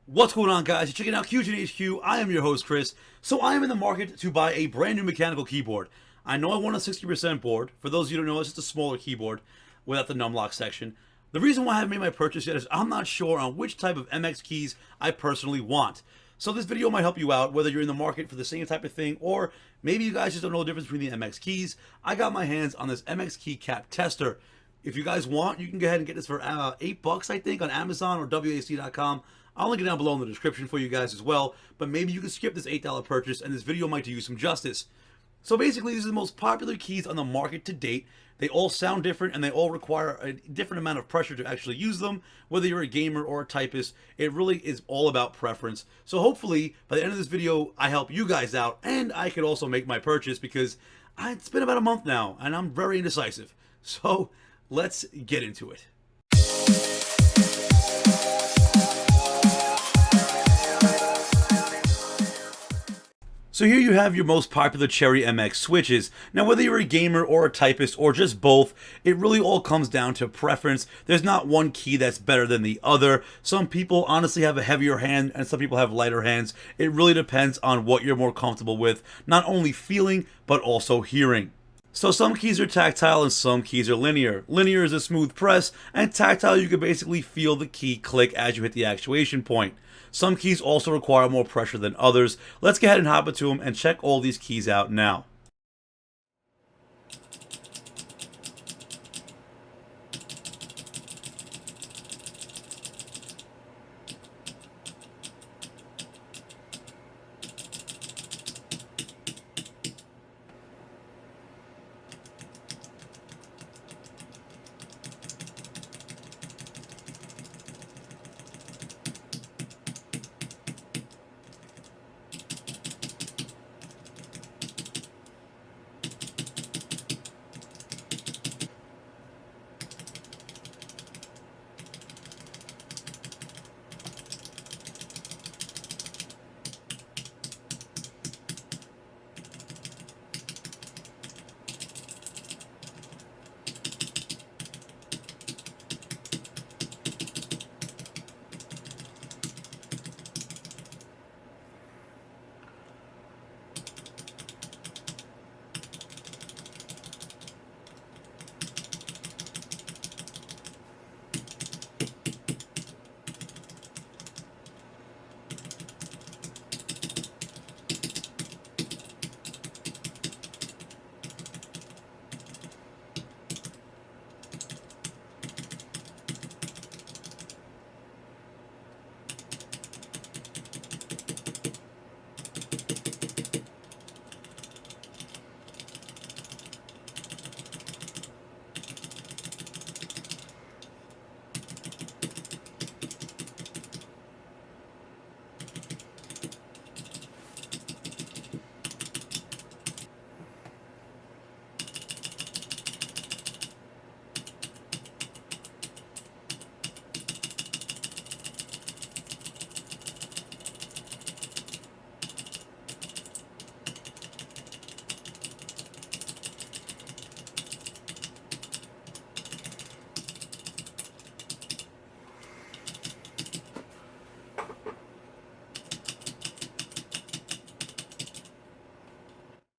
What's going on, guys? You're checking out QGHQ. I am your host, Chris. So I am in the market to buy a brand new mechanical keyboard. I know I want a 60% board. For those of you who don't know, it's just a smaller keyboard without the numlock section. The reason why I haven't made my purchase yet is I'm not sure on which type of MX keys I personally want. So this video might help you out, whether you're in the market for the same type of thing, or maybe you guys just don't know the difference between the MX keys. I got my hands on this MX key cap tester. If you guys want, you can go ahead and get this for $8, I think, on Amazon or WAC.com. I'll link it down below in the description for you guys as well, but maybe you can skip this $8 purchase and this video might do you some justice. So basically, these are the most popular keys on the market to date. They all sound different and they all require a different amount of pressure to actually use them. Whether you're a gamer or a typist, it really is all about preference. So hopefully, by the end of this video, I help you guys out and I could also make my purchase because it's been about a month now and I'm very indecisive. So let's get into it. So here you have your most popular Cherry MX switches. Now whether you're a gamer or a typist or just both, it really all comes down to preference. There's not one key that's better than the other. Some people honestly have a heavier hand and some people have lighter hands. It really depends on what you're more comfortable with, not only feeling but also hearing. So some keys are tactile and some keys are linear. Linear is a smooth press, and tactile you can basically feel the key click as you hit the actuation point. Some keys also require more pressure than others. Let's go ahead and hop into them and check all these keys out now.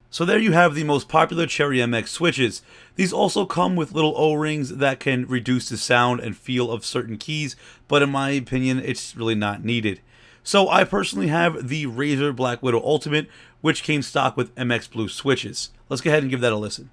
So there you have the most popular Cherry MX switches. These also come with little O-rings that can reduce the sound and feel of certain keys, but in my opinion, it's really not needed. So I personally have the Razer Black Widow Ultimate, which came stock with MX Blue switches. Let's go ahead and give that a listen.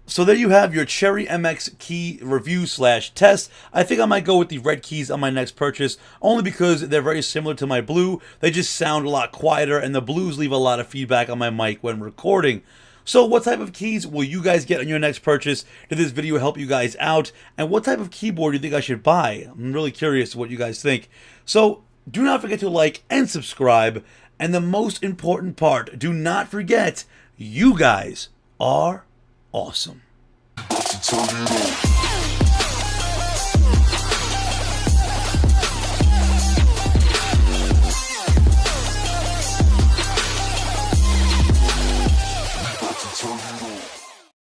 So there you have your Cherry MX key review slash test. I think I might go with the red keys on my next purchase, only because they're very similar to my blue. They just sound a lot quieter, and the blues leave a lot of feedback on my mic when recording. So what type of keys will you guys get on your next purchase? Did this video help you guys out? And what type of keyboard do you think I should buy? I'm really curious what you guys think. So Do not forget to like and subscribe. And the most important part, do not forget, you guys are awesome.